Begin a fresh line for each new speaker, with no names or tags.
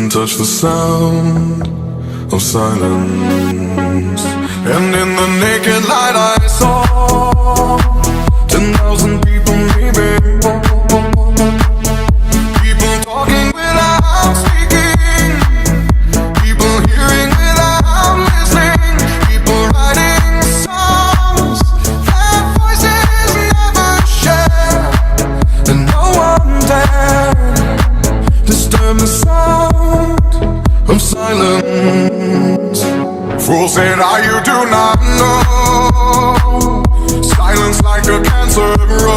couldn't touch the sound of silence. And in the naked light I saw 10,000 people maybe, people talking without speaking, people hearing without listening, people writing songs that voices never share, and no one dared disturb the sound of silence. Fool said, you do not know. Silence like a cancer grows.